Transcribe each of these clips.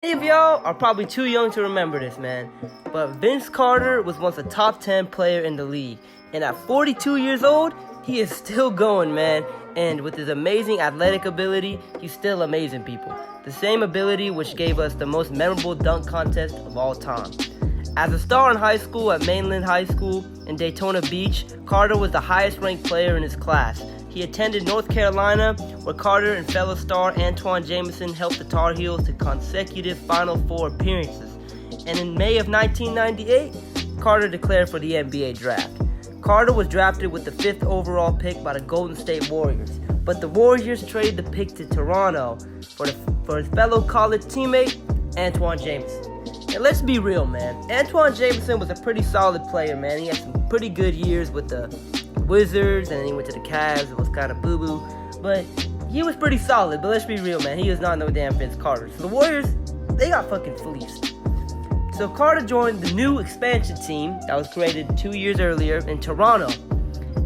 Many of y'all are probably too young to remember this, man, but Vince Carter was once a top 10 player in the league, and at 42 years old, he is still going, man, and with his amazing athletic ability, he's still amazing people. The same ability which gave us the most memorable dunk contest of all time. As a star in high school at Mainland High School in Daytona Beach, Carter was the highest ranked player in his class. He attended North Carolina, where Carter and fellow star Antawn Jamison helped the Tar Heels to consecutive Final Four appearances. And in May of 1998, Carter declared for the NBA draft. Carter was drafted with the 5th overall pick by the Golden State Warriors, but the Warriors traded the pick to Toronto for his fellow college teammate, Antawn Jamison. And let's be real, man. Antawn Jamison was a pretty solid player, man. He had some pretty good years with the Wizards, and then he went to the Cavs. It was kind of boo-boo, but he was pretty solid. But let's be real, man. He is not no damn Vince Carter. So the Warriors, they got fucking fleeced. So Carter joined the new expansion team that was created 2 years earlier in Toronto,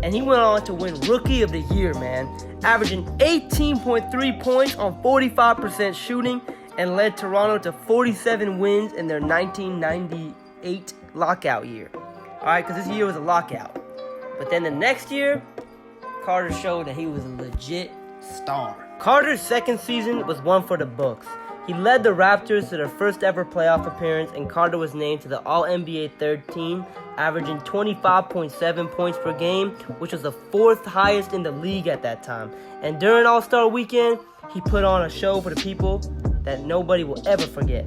and he went on to win Rookie of the Year, man, averaging 18.3 points on 45% shooting, and led Toronto to 47 wins in their 1998 lockout year. Alright, because this year was a lockout. But then the next year, Carter showed that he was a legit star. Carter's second season was one for the books. He led the Raptors to their first ever playoff appearance, and Carter was named to the All-NBA third team, averaging 25.7 points per game, which was the 4th highest in the league at that time. And during All-Star Weekend, he put on a show for the people that nobody will ever forget.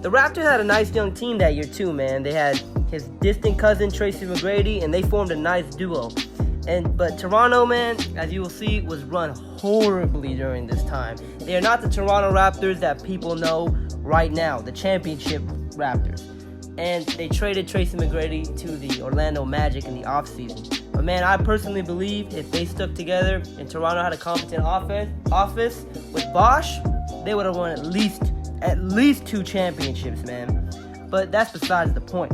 The Raptors had a nice young team that year too, man. They had his distant cousin Tracy McGrady, and they formed a nice duo. But Toronto, man, as you will see, was run horribly during this time. They are not the Toronto Raptors that people know right now, the championship Raptors. And they traded Tracy McGrady to the Orlando Magic in the offseason. But man, I personally believe if they stuck together and Toronto had a competent office with Bosh, they would have won at least 2 championships, man. But that's besides the point.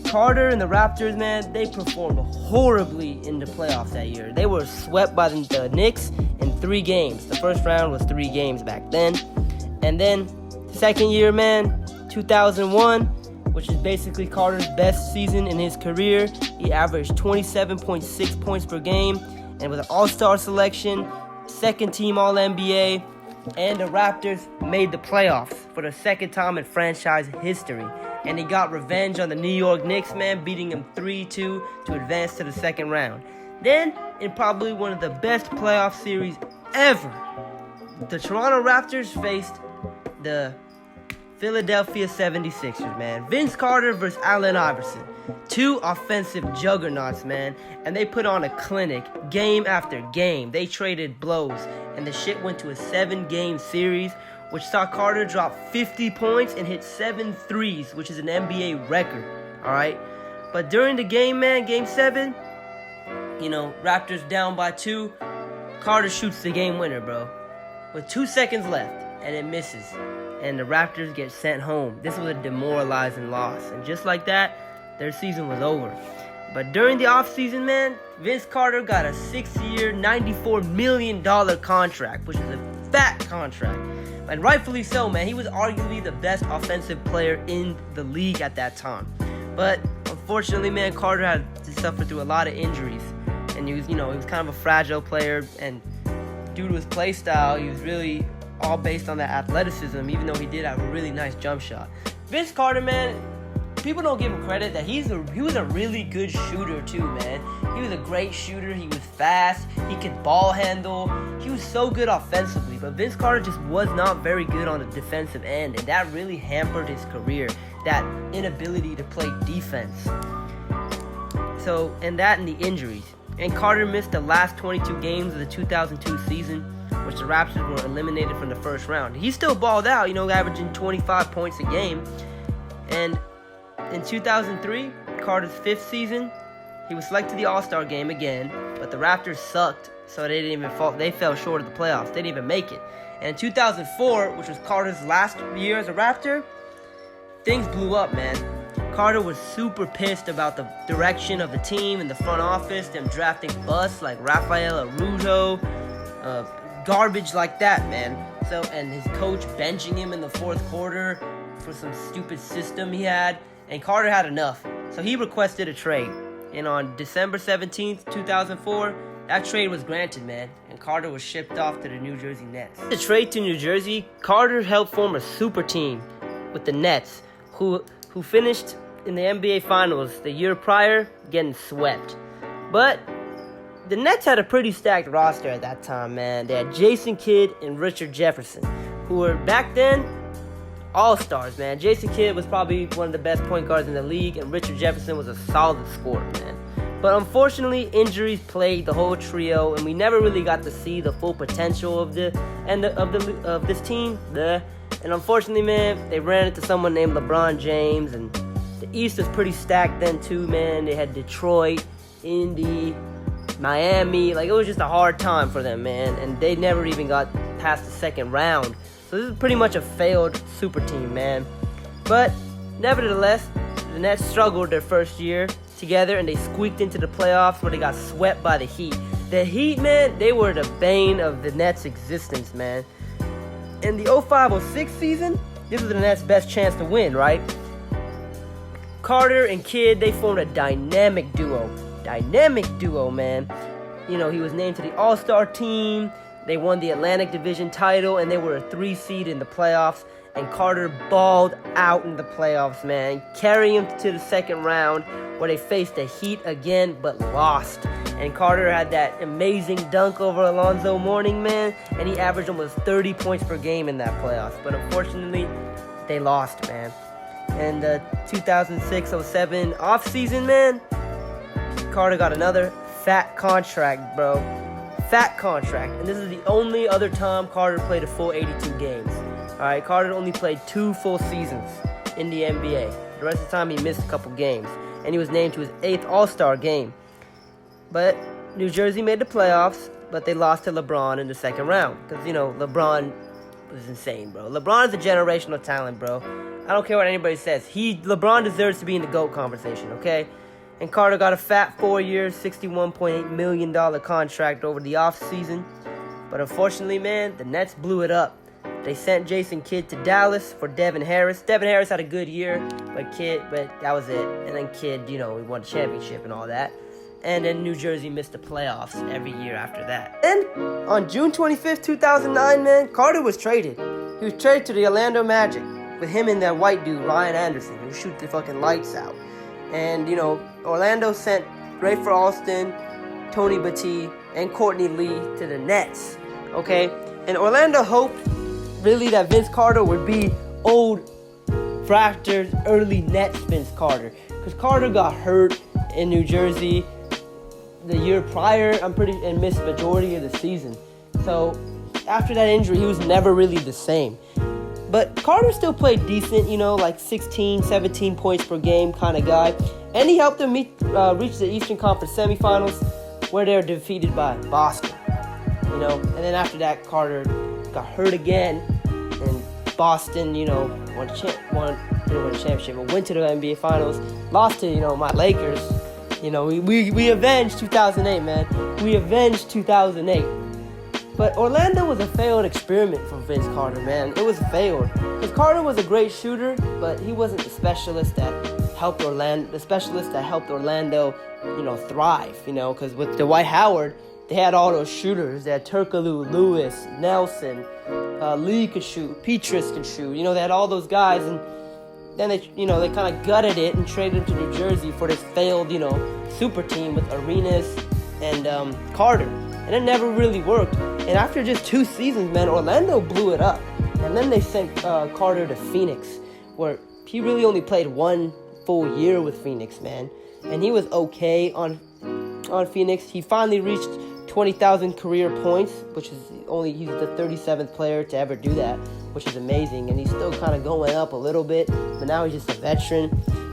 Carter and the Raptors, man, they performed horribly in the playoffs that year. They were swept by the Knicks in 3 games. The first round was 3 games back then. And then, second year, man, 2001, which is basically Carter's best season in his career. He averaged 27.6 points per game and was an all-star selection, second team All-NBA, and the Raptors made the playoffs for the second time in franchise history. And he got revenge on the New York Knicks, man, beating them 3-2 to advance to the second round. Then, in probably one of the best playoff series ever, the Toronto Raptors faced the Philadelphia 76ers, man. Vince Carter versus Allen Iverson. 2 offensive juggernauts, man. And they put on a clinic game after game. They traded blows. And the shit went to a 7-game series, which saw Carter drop 50 points and hit 7 threes, which is an NBA record. Alright? But during the game, man, game 7, Raptors down by 2. Carter shoots the game winner, bro. With 2 seconds left. And it misses. And the Raptors get sent home. This was a demoralizing loss. And just like that, their season was over. But during the offseason, man, Vince Carter got a 6-year, $94 million contract, which is a fat contract. And rightfully so, man. He was arguably the best offensive player in the league at that time. But unfortunately, man, Carter had to suffer through a lot of injuries. And he was kind of a fragile player. And due to his play style, he was really all based on that athleticism, even though he did have a really nice jump shot. Vince Carter, man, people don't give him credit that he was a really good shooter too, man. He was a great shooter. He was fast. He could ball handle. He was so good offensively, but Vince Carter just was not very good on the defensive end, and that really hampered his career, that inability to play defense. So, and the injuries. And Carter missed the last 22 games of the 2002 season, which the Raptors were eliminated from the first round. He still balled out, averaging 25 points a game. And in 2003, Carter's 5th season, he was selected to the All-Star game again, but the Raptors sucked, so they fell short of the playoffs. They didn't even make it. And in 2004, which was Carter's last year as a Raptor, things blew up, man. Carter was super pissed about the direction of the team and the front office, them drafting busts like Rafael Arujo, garbage like that, man. So, and his coach benching him in the fourth quarter for some stupid system he had, and Carter had enough. So he requested a trade. And on December 17th, 2004, that trade was granted, man, and Carter was shipped off to the New Jersey Nets. The trade to New Jersey, Carter helped form a super team with the Nets, who finished in the NBA Finals the year prior, getting swept. But the Nets had a pretty stacked roster at that time, man. They had Jason Kidd and Richard Jefferson, who were back then all-stars, man. Jason Kidd was probably one of the best point guards in the league, and Richard Jefferson was a solid scorer, man. But unfortunately, injuries plagued the whole trio, and we never really got to see the full potential of this team. And unfortunately, man, they ran into someone named LeBron James, and the East was pretty stacked then too, man. They had Detroit, Indy, Miami. Like, it was just a hard time for them, man, and they never even got past the second round. So this is pretty much a failed super team, man. But nevertheless, the Nets struggled their first year together, and they squeaked into the playoffs where they got swept by the Heat. The Heat, man, they were the bane of the Nets' existence, man. In the 05-06 season, this was the Nets' best chance to win, right? Carter and Kidd, they formed a dynamic duo, man. You know, he was named to the All-Star team. They won the Atlantic Division title, and they were a 3 seed in the playoffs. And Carter balled out in the playoffs, man, carrying him to the second round where they faced the Heat again, but lost. And Carter had that amazing dunk over Alonzo Mourning, man, and he averaged almost 30 points per game in that playoffs. But unfortunately, they lost, man. And the 2006-07 offseason, man, Carter got another fat contract, bro. Fat contract. And this is the only other time Carter played a full 82 games. Alright, Carter only played 2 full seasons in the NBA. The rest of the time he missed a couple games. And he was named to his 8th All-Star game. But New Jersey made the playoffs, but they lost to LeBron in the second round. Because, you know, LeBron was insane, bro. LeBron is a generational talent, bro. I don't care what anybody says. LeBron deserves to be in the GOAT conversation, okay? And Carter got a fat 4-year, $61.8 million contract over the offseason. But unfortunately, man, the Nets blew it up. They sent Jason Kidd to Dallas for Devin Harris. Devin Harris had a good year, but that was it. And then Kidd, you know, he won the championship and all that. And then New Jersey missed the playoffs every year after that. And on June 25th, 2009, man, Carter was traded. He was traded to the Orlando Magic with him and that white dude, Ryan Anderson, who shoot the fucking lights out. And, you know, Orlando sent Rafer Alston, Tony Battie, and Courtney Lee to the Nets, okay? And Orlando hoped really that Vince Carter would be old, fractured, early Nets Vince Carter. Because Carter got hurt in New Jersey the year prior, and missed the majority of the season. So after that injury, he was never really the same. But Carter still played decent, you know, like 16, 17 points per game kind of guy. And he helped them reach the Eastern Conference semifinals, where they were defeated by Boston. You know, and then after that, Carter got hurt again, and Boston, you know, didn't win a championship, but went to the NBA Finals, lost to, you know, my Lakers. You know, we avenged 2008, man. We avenged 2008. But Orlando was a failed experiment for Vince Carter, man. It was failed. Because Carter was a great shooter, but he wasn't the specialist that helped Orlando, you know, thrive, you know, because with Dwight Howard, they had all those shooters. They had Turkoglu, Lewis, Nelson, Lee could shoot, Petrus could shoot. You know, they had all those guys, and then they kind of gutted it and traded to New Jersey for this failed, you know, super team with Arenas and Carter. And it never really worked. And after just 2 seasons, man, Orlando blew it up. And then they sent Carter to Phoenix, where he really only played 1 full year with Phoenix, man. And he was okay on Phoenix. He finally reached 20,000 career points, which is he's the 37th player to ever do that, which is amazing. And he's still kind of going up a little bit, but now he's just a veteran.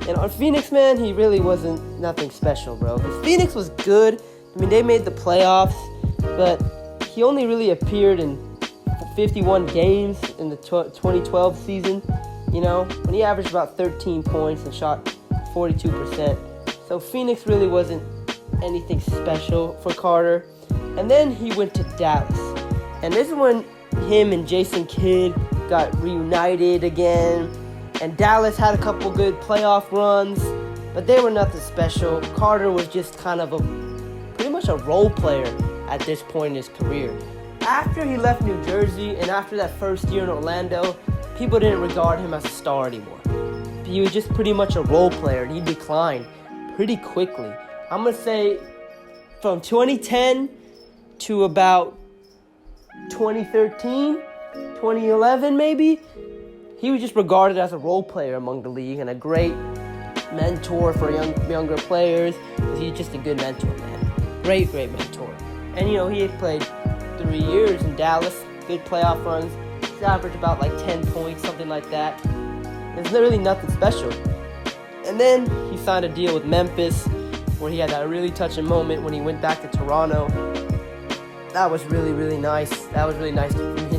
And on Phoenix, man, he really wasn't nothing special, bro. Because Phoenix was good. I mean, they made the playoffs, but he only really appeared in 51 games in the 2012 season, you know, when he averaged about 13 points and shot 42%. So Phoenix really wasn't anything special for Carter. And then he went to Dallas. And this is when him and Jason Kidd got reunited again. And Dallas had a couple good playoff runs, but they were nothing special. Carter was just kind of pretty much a role player at this point in his career. After he left New Jersey and after that first year in Orlando, people didn't regard him as a star anymore. He was just pretty much a role player, and he declined pretty quickly. I'm going to say from 2010 to about 2013, 2011 maybe, he was just regarded as a role player among the league and a great mentor for younger players. He's just a good mentor, man. Great mentor. And, he had played 3 years in Dallas, good playoff runs. He's averaged about like 10 points, something like that. It's really nothing special. And then he signed a deal with Memphis where he had that really touching moment when he went back to Toronto. That was really nice. That was really nice to see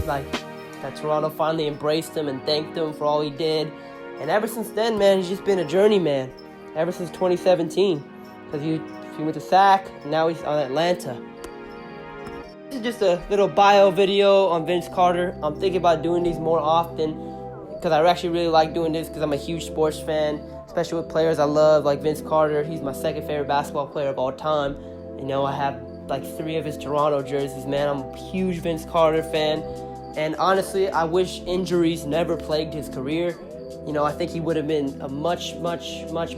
that Toronto finally embraced him and thanked him for all he did. And ever since then, man, he's just been a journeyman. Ever since 2017. Because he went to SAC, and now he's on Atlanta. This is just a little bio video on Vince Carter. I'm thinking about doing these more often because I actually really like doing this because I'm a huge sports fan, especially with players I love like Vince Carter. He's my second favorite basketball player of all time. I have like 3 of his Toronto jerseys, man. I'm a huge Vince Carter fan. And honestly, I wish injuries never plagued his career. I think he would have been a much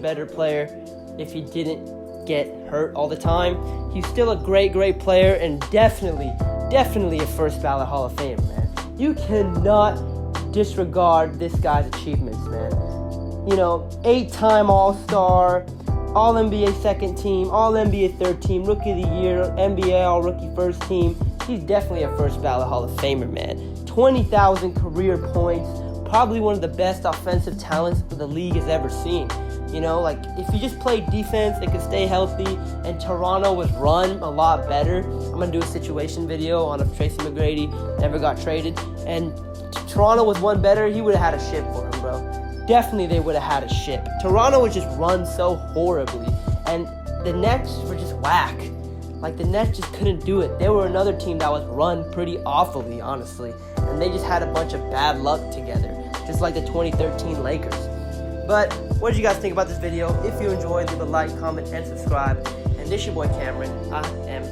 better player if he didn't get hurt all the time. He's still a great player and definitely a first ballot Hall of Famer, man. You cannot disregard this guy's achievements, man. 8-time All-Star, All-NBA second team, All-NBA third team, Rookie of the Year, NBA All-Rookie first team. He's definitely a first ballot Hall of Famer, man. 20,000 career points, probably one of the best offensive talents the league has ever seen. If you just played defense, it could stay healthy, and Toronto was run a lot better. I'm going to do a situation video on if Tracy McGrady never got traded, and Toronto was one better, he would have had a ship for him, bro. Definitely they would have had a ship. Toronto was just run so horribly, and the Nets were just whack. The Nets just couldn't do it. They were another team that was run pretty awfully, honestly, and they just had a bunch of bad luck together, just like the 2013 Lakers. But what did you guys think about this video? If you enjoyed, leave a like, comment, and subscribe. And this is your boy Cameron. I am